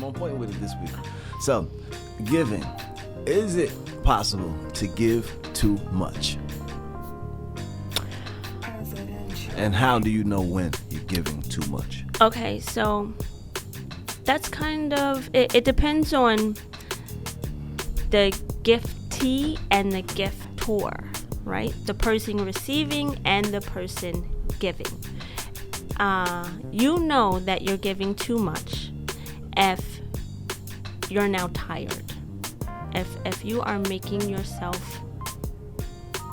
I'm on point with it this week. So, giving. Is it possible to give too much? And how do you know when you're giving too much? Okay, so that's kind of, it depends on the giftee and the giftor, right? The person receiving and the person giving. You know that you're giving too much if you're now tired. If you are making yourself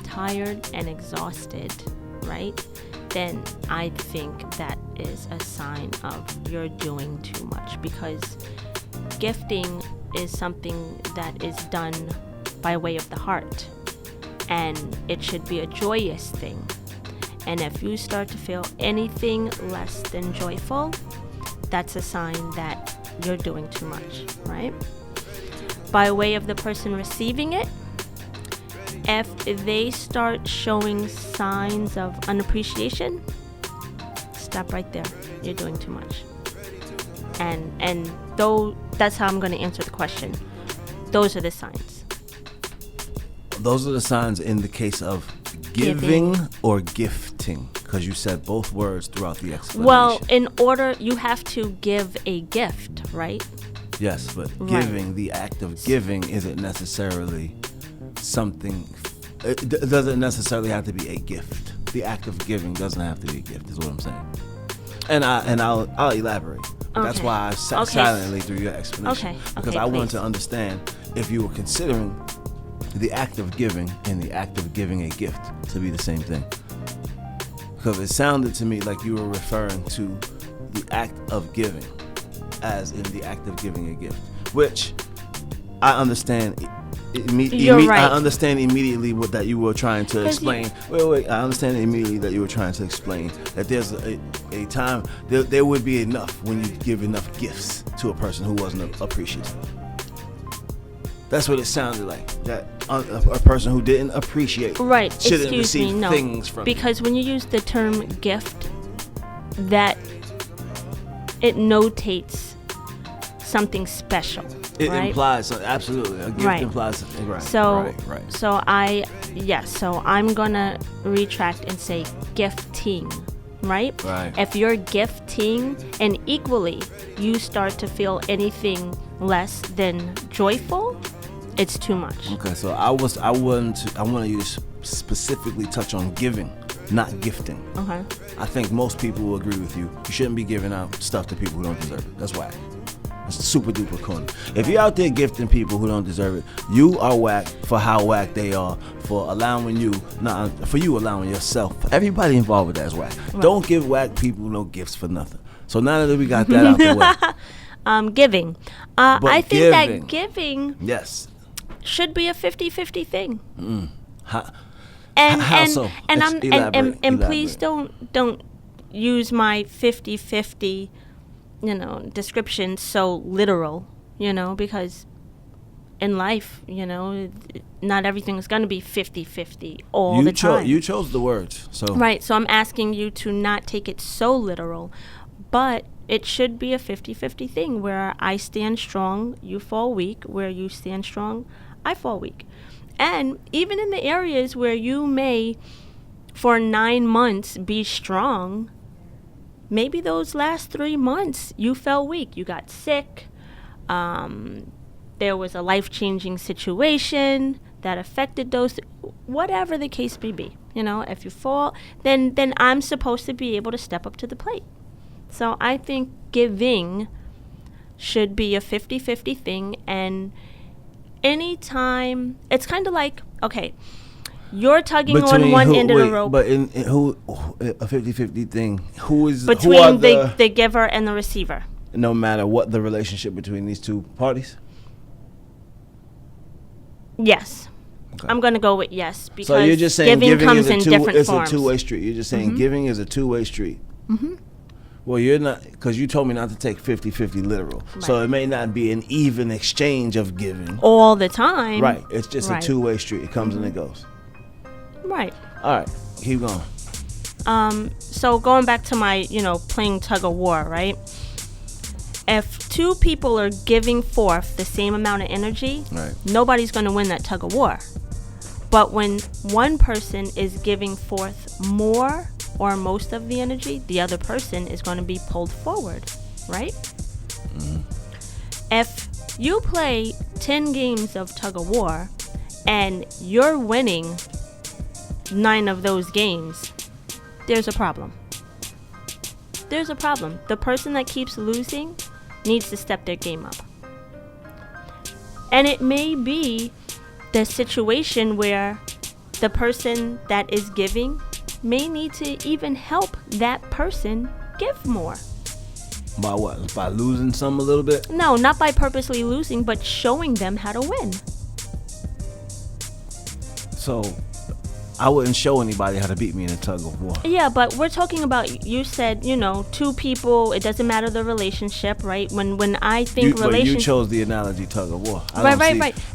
tired and exhausted, right? Then I think that is a sign of you're doing too much, because gifting is something that is done by way of the heart, and it should be a joyous thing. And if you start to feel anything less than joyful, that's a sign that you're doing too much, right? By way of the person receiving it, if they start showing signs of unappreciation, stop right there. You're doing too much. And though that's how I'm going to answer the question. Those are the signs. Those are the signs in the case of giving or gifting, because you said both words throughout the explanation. Well, in order, you have to give a gift, right? Yes, but giving, the act of giving, isn't necessarily something. It doesn't necessarily have to be a gift. The act of giving doesn't have to be a gift, is what I'm saying. And I'll elaborate. Okay. That's why I sat silently through your explanation. Because I wanted to understand if you were considering the act of giving and the act of giving a gift to be the same thing. Because it sounded to me like you were referring to the act of giving as in the act of giving a gift, which I understand. I understand immediately that you were trying to explain. Wait. I understand immediately that you were trying to explain that there's a time there would be enough when you give enough gifts to a person who wasn't appreciative. That's what it sounded like. That a person who didn't appreciate shouldn't receive things from you. Because when you use the term gift, that it notates something special. It implies absolutely. A gift implies something. Right. So I'm gonna retract and say gifting. Right? If you're gifting and equally you start to feel anything less than joyful, it's too much. Okay, so I wanted you to specifically touch on giving, not gifting. Okay. I think most people will agree with you. You shouldn't be giving out stuff to people who don't deserve it. That's whack. It's super duper corny. If you're out there gifting people who don't deserve it, you are whack for how whack they are for allowing you, for you allowing yourself. Everybody involved with that is whack. Right. Don't give whack people no gifts for nothing. So now that we got that out the way. Giving. I think that giving should be a 50-50 thing. How so? And please don't use my 50-50 description so literal, because in life, not everything is going to be 50-50 all the time. You chose the words. So I'm asking you to not take it so literal, but it should be a 50-50 thing where I stand strong, you fall weak, where you stand strong, I fall weak. And even in the areas where you may, for 9 months, be strong, maybe those last 3 months you fell weak. You got sick. There was a life-changing situation that affected those. Whatever the case may be, if you fall, then I'm supposed to be able to step up to the plate. So I think giving should be a 50-50 thing. And anytime, it's kind of like, okay, you're tugging on one end of the rope. But in who a 50-50 thing? Who is between the giver and the receiver? No matter what the relationship between these two parties. Yes, okay. I'm going to go with yes, because so you're just saying giving comes in different It's forms. a two-way street. You're just saying giving is a two-way street. Mm-hmm. Well, you're not, because you told me not to take 50-50 literal. Right. So it may not be an even exchange of giving all the time. Right. It's just a two-way street. It comes and it goes. Right. All right. Keep going. So going back to my, playing tug of war, right? If two people are giving forth the same amount of energy, right, nobody's going to win that tug of war. But when one person is giving forth more or most of the energy, the other person is going to be pulled forward, right? Mm-hmm. If you play 10 games of tug of war and you're winning 9 of those games, there's a problem. There's a problem. The person that keeps losing needs to step their game up. And it may be the situation where the person that is giving may need to even help that person give more. By what? By losing some a little bit? No, not by purposely losing, but showing them how to win. So, I wouldn't show anybody how to beat me in a tug of war. Yeah, but we're talking about, you said, two people, it doesn't matter the relationship, right? When I think relationship... But you chose the analogy tug of war. Right.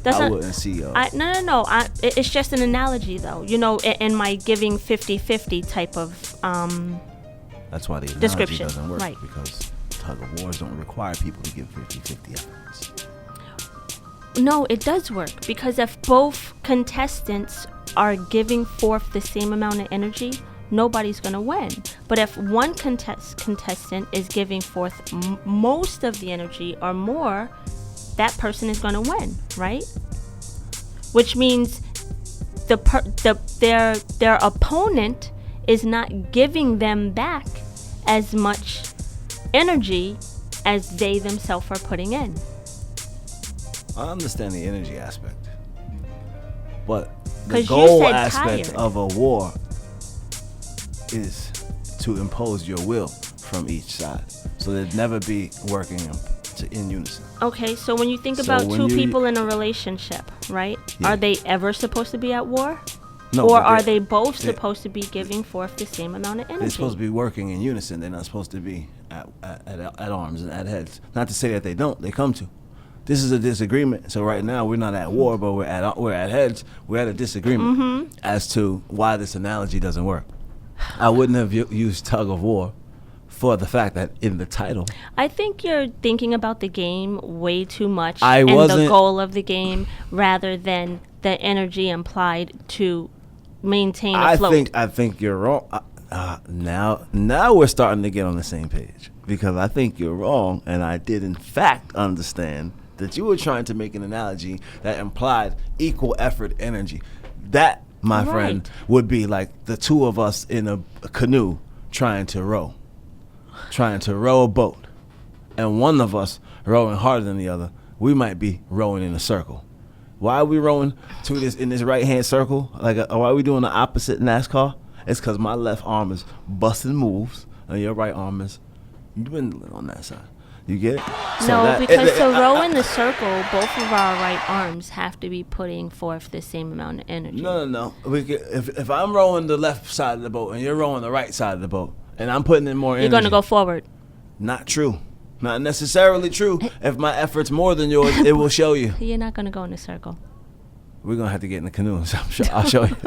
I wouldn't see... No. It's just an analogy, though. In my giving 50-50 type of that's why the analogy description doesn't work, right. Because tug of wars don't require people to give 50-50 efforts. No, it does work, because if both contestants are giving forth the same amount of energy, nobody's going to win. But if one contestant is giving forth most of the energy or more, that person is going to win, right? Which means their opponent is not giving them back as much energy as they themselves are putting in. I understand the energy aspect, but the goal aspect of a war is to impose your will from each side, so there'd never be working in unison. Okay, so when you think about two people in a relationship, right? Yeah. Are they ever supposed to be at war? No. Or are they both supposed to be giving forth the same amount of energy? They're supposed to be working in unison. They're not supposed to be at arms and at heads. Not to say that they don't. They come to. This is a disagreement. So right now we're not at war, but we're at heads. We're at a disagreement as to why this analogy doesn't work. I wouldn't have used tug of war for the fact that in the title. I think you're thinking about the game way too much and the goal of the game rather than the energy implied to maintain a float. I think you're wrong. Now we're starting to get on the same page, because I think you're wrong, and I did in fact understand that you were trying to make an analogy that implied equal effort energy. That, my friend, would be like the two of us in a canoe trying to row a boat, and one of us rowing harder than the other. We might be rowing in a circle. Why are we rowing in this right-hand circle? Why are we doing the opposite NASCAR? It's because my left arm is busting moves, and your right arm is dwindling on that side. You get it? Because to row in the circle, both of our right arms have to be putting forth the same amount of energy. No. If I'm rowing the left side of the boat and you're rowing the right side of the boat, and I'm putting in more energy, you're going to go forward. Not true. Not necessarily true. If my effort's more than yours, it will show you. You're not going to go in a circle. We're going to have to get in the canoe. So I'll show you.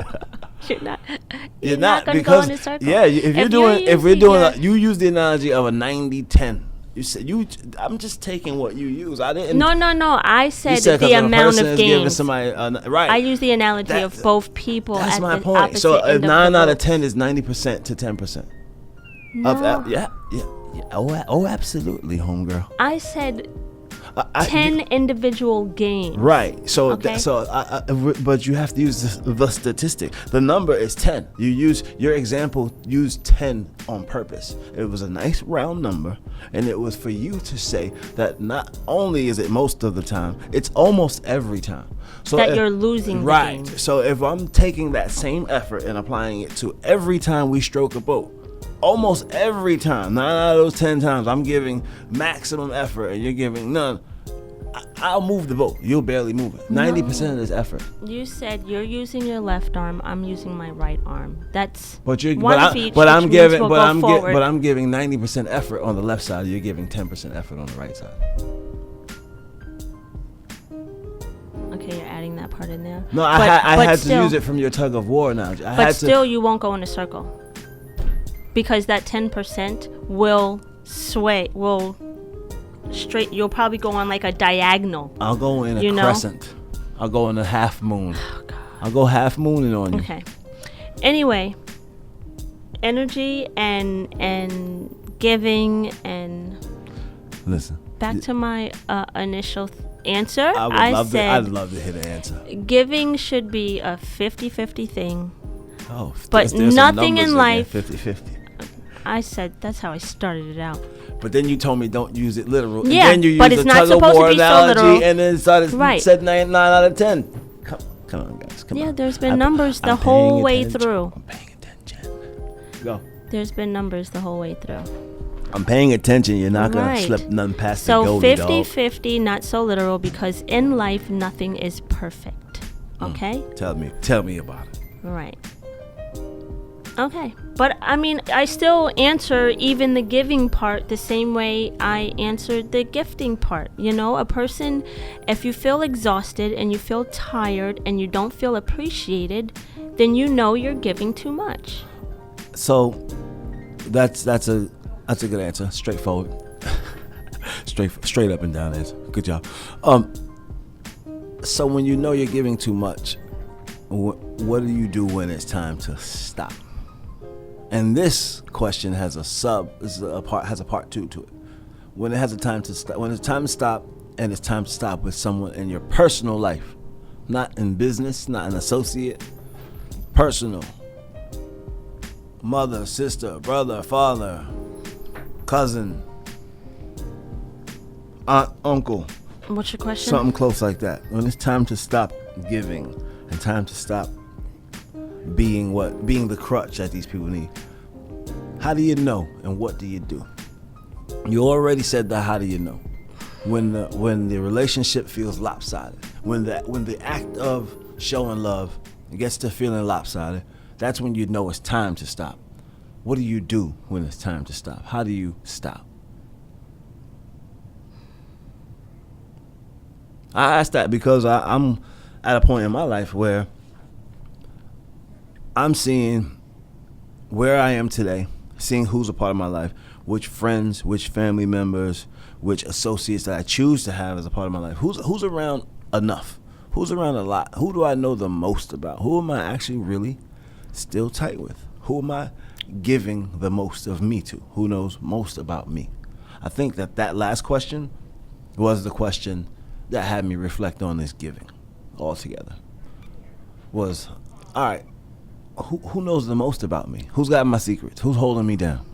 You're not going to go in a circle. Yeah, you use the analogy of a 90-10. You said I'm just taking what you use. I didn't. No. I said the amount of games. Somebody, right. I use the analogy of both people. That's at my the point. Opposite so end 9 of out of 10 is 90% to 10%. No. Yeah. Oh, absolutely, homegirl. I said 10 individual games. Right. So, but you have to use the statistic. The number is 10. Your example used 10 on purpose. It was a nice round number, and it was for you to say that not only is it most of the time, it's almost every time. So that you're losing. Right. The game. So if I'm taking that same effort and applying it to every time we stroke a boat, almost every time, 9 out of those 10 times, I'm giving maximum effort and you're giving none. I'll move the boat. You'll barely move it. 90% of this effort. You said you're using your left arm. I'm using my right arm. That's I'm giving 90% effort on the left side. You're giving 10% effort on the right side. Okay, you're adding that part in there. No, I had to use it from your tug of war analogy. But still, you won't go in a circle. Because that 10% will sway, will straight. You'll probably go on like a diagonal. I'll go in a crescent. I'll go in a half moon. Oh, God. I'll go half mooning on you. Okay. Anyway, energy and giving and listen. Back to my initial answer. I'd love to hear the answer. Giving should be a 50-50 thing. Oh, but nothing in life. 50-50. I said that's how I started it out. But then you told me don't use it literal. Yeah, and then you but used it's a not tug of war supposed to be analogy, so literal. and then said 9 out of 10. Come on, guys. Come on. Yeah, there's been numbers the whole way through. I'm paying attention. Go. There's been numbers the whole way through. I'm paying attention. You're not going to slip nothing past the goalie, dog. So 50-50, not so literal, because in life, nothing is perfect. Okay? Tell me about it. Right. Okay. But, I mean, I still answer even the giving part the same way I answered the gifting part. You know, a person, if you feel exhausted and you feel tired and you don't feel appreciated, then you know you're giving too much. So, that's a good answer. Straightforward. Straight up and down answer. Good job. So when you know you're giving too much, what do you do when it's time to stop? And this question has a part 2 to it. When it has a time to stop, when it's time to stop, and it's time to stop with someone in your personal life, not in business, not an associate, personal. Mother, sister, brother, father, cousin, aunt, uncle. What's your question? Something close like that. When it's time to stop giving and time to stop being the crutch that these people need. How do you know, and what do you do? You already said that. How do you know? When the relationship feels lopsided, when the act of showing love gets to feeling lopsided, that's when you know it's time to stop. What do you do when it's time to stop? How do you stop? I ask that because I'm at a point in my life where I'm seeing where I am today, seeing who's a part of my life, which friends, which family members, which associates that I choose to have as a part of my life. Who's around enough? Who's around a lot? Who do I know the most about? Who am I actually really still tight with? Who am I giving the most of me to? Who knows most about me? I think that last question was the question that had me reflect on this giving altogether. Was, all right, who knows the most about me? Who's got my secrets? Who's holding me down?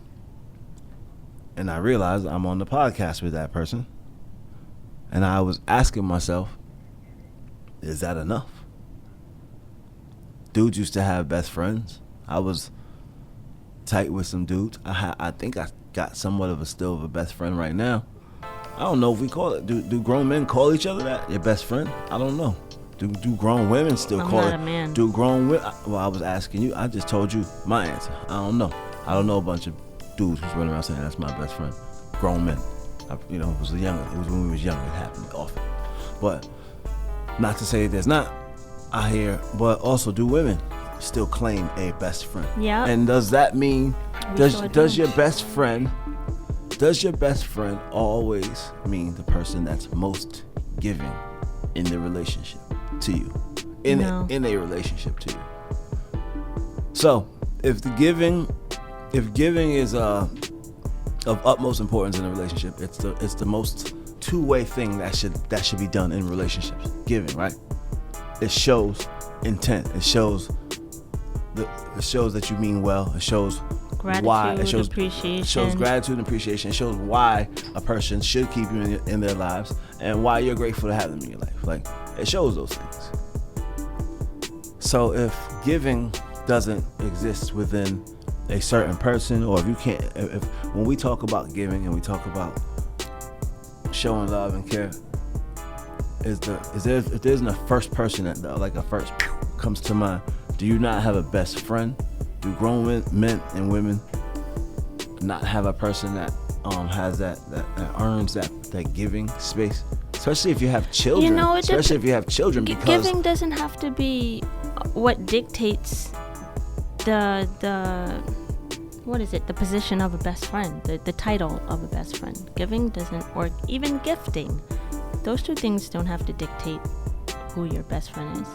And I realized I'm on the podcast with that person. And I was asking myself, is that enough? Dudes used to have best friends. I was tight with some dudes. I think I got somewhat of a best friend right now. I don't know if we call it. Do grown men call each other that? Your best friend? I don't know. Do grown women still call it? I'm not a man. Do grown women? Well, I was asking you. I just told you my answer. I don't know. I don't know a bunch of dudes who's running around saying that's my best friend. Grown men. It was when we was younger. It happened often. But not to say there's not. I hear, but also do women still claim a best friend? Yeah. And does that mean does your best friend always mean the person that's most giving in the relationship to you? In a relationship to you. So if giving is of utmost importance in a relationship, it's the most two-way thing that should be done in relationships. Giving, right? It shows intent. It shows that you mean well. It shows why. It shows appreciation. It shows gratitude and appreciation. It shows why a person should keep you in their lives and why you're grateful to have them in your life. Like, it shows those things. So if giving doesn't exist within a certain person, or if you can't, if when we talk about giving and we talk about showing love and care, if there's a first person that like a first comes to mind, do you not have a best friend? Do grown men and women not have a person that has that earns that giving space? Especially if you have children. If you have children, because giving doesn't have to be what dictates the what is it? The position of a best friend, the title of a best friend. Giving doesn't, or even gifting. Those two things don't have to dictate who your best friend is.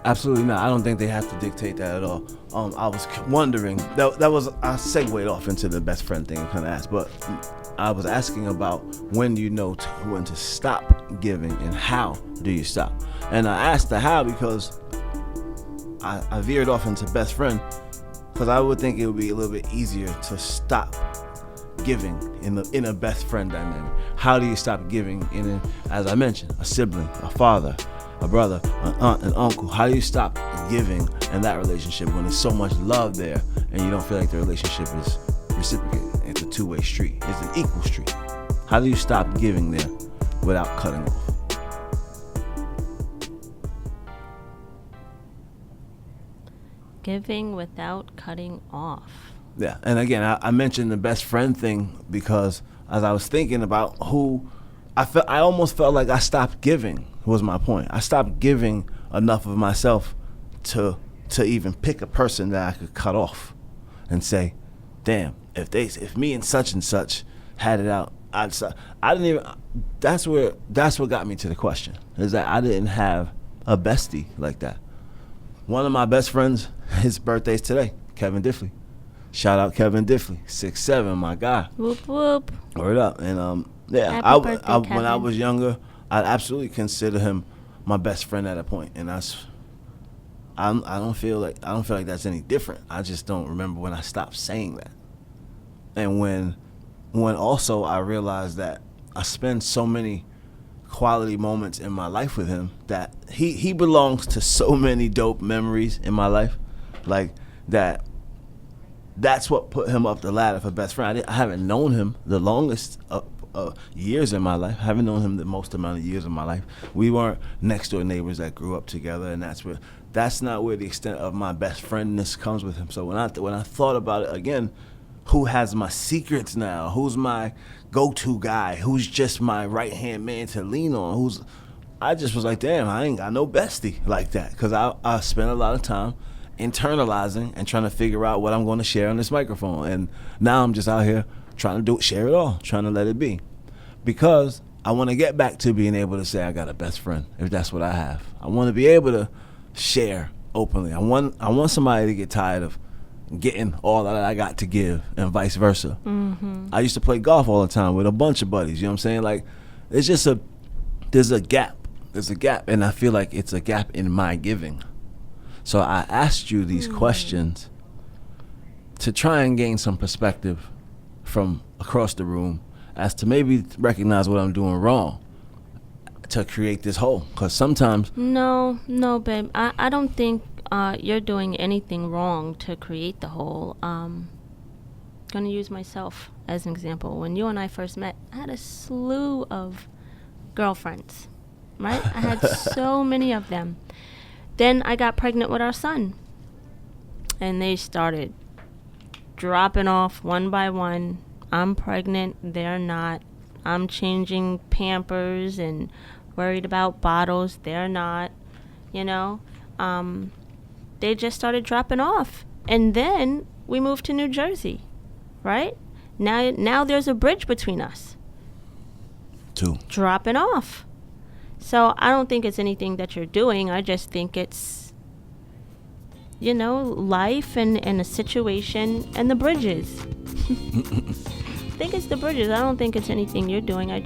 Absolutely not. I don't think they have to dictate that at all. I was wondering, that was, I segued off into the best friend thing and kind of asked, but I was asking about when do you know when to stop giving and how do you stop? And I asked the how because I veered off into best friend because I would think it would be a little bit easier to stop giving in a best friend dynamic. How do you stop giving in, as I mentioned, a sibling, a father, a brother, an aunt, an uncle? How do you stop giving in that relationship when there's so much love there and you don't feel like the relationship is reciprocated? It's a two-way street. It's an equal street. How do you stop giving there without cutting off? Giving without cutting off. Yeah, and again, I mentioned the best friend thing because as I was thinking about who I almost felt like I stopped giving, was my point. I stopped giving enough of myself to even pick a person that I could cut off and say, damn, if me and such had it out, I didn't even, that's what got me to the question, is that I didn't have a bestie like that. One of my best friends, his birthday's today, Kevin Diffley. Shout out Kevin Diffley, 6'7", my guy. Whoop whoop. Word up. And yeah, Happy birthday, when I was younger, I absolutely consider him my best friend at a point, and I don't feel like that's any different. I just don't remember when I stopped saying that. And when also I realized that I spend so many quality moments in my life with him that he belongs to so many dope memories in my life, like that. That's what put him up the ladder for best friend. I haven't known him the longest years in my life. I haven't known him the most amount of years of my life. We weren't next door neighbors that grew up together, and that's not where the extent of my best friendness comes with him. So when I thought about it again, who has my secrets now? Who's my go-to guy? Who's just my right-hand man to lean on? I just was like, damn, I ain't got no bestie like that, because I spent a lot of time internalizing and trying to figure out what I'm going to share on this microphone. And now I'm just out here trying to share it all, trying to let it be. Because I want to get back to being able to say I got a best friend, if that's what I have. I want to be able to share openly. I want somebody to get tired of getting all that I got to give and vice versa. Mm-hmm. I used to play golf all the time with a bunch of buddies, you know what I'm saying? Like, it's just there's a gap. There's a gap, and I feel like it's a gap in my giving. So I asked you these questions to try and gain some perspective from across the room as to maybe recognize what I'm doing wrong to create this hole. Because sometimes... No, babe. I don't think you're doing anything wrong to create the hole. I'm going to use myself as an example. When you and I first met, I had a slew of girlfriends, right? I had so many of them. Then I got pregnant with our son, and they started dropping off one by one. I'm pregnant, they're not. I'm changing Pampers and worried about bottles, they're not. You know, they just started dropping off. And then we moved to New Jersey, right? Now there's a bridge between us. Two. Dropping off. So I don't think it's anything that you're doing. I just think it's, life and a situation and the bridges. I think it's the bridges. I don't think it's anything you're doing. Our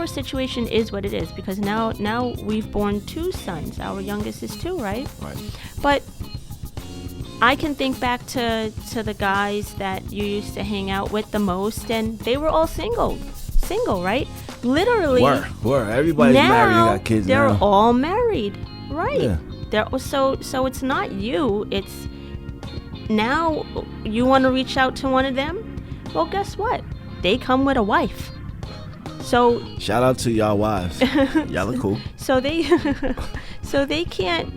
situation is what it is, because now we've born 2 sons. Our youngest is 2, right? Right. But I can think back to the guys that you used to hang out with the most, and they were all single, right? Literally. Were. Everybody's married and got kids now. They're all married, right? Yeah. So it's not you. It's now you want to reach out to one of them. Well, guess what? They come with a wife. So shout out to y'all wives. Y'all are cool. So they can't,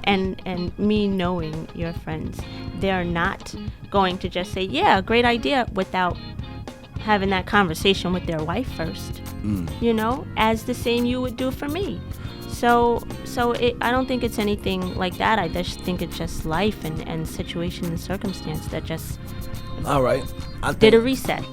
and me knowing your friends, they're not going to just say, yeah, great idea, without having that conversation with their wife first, as the same you would do for me. So I don't think it's anything like that. I just think it's just life and situation and circumstance that just all right. did a reset.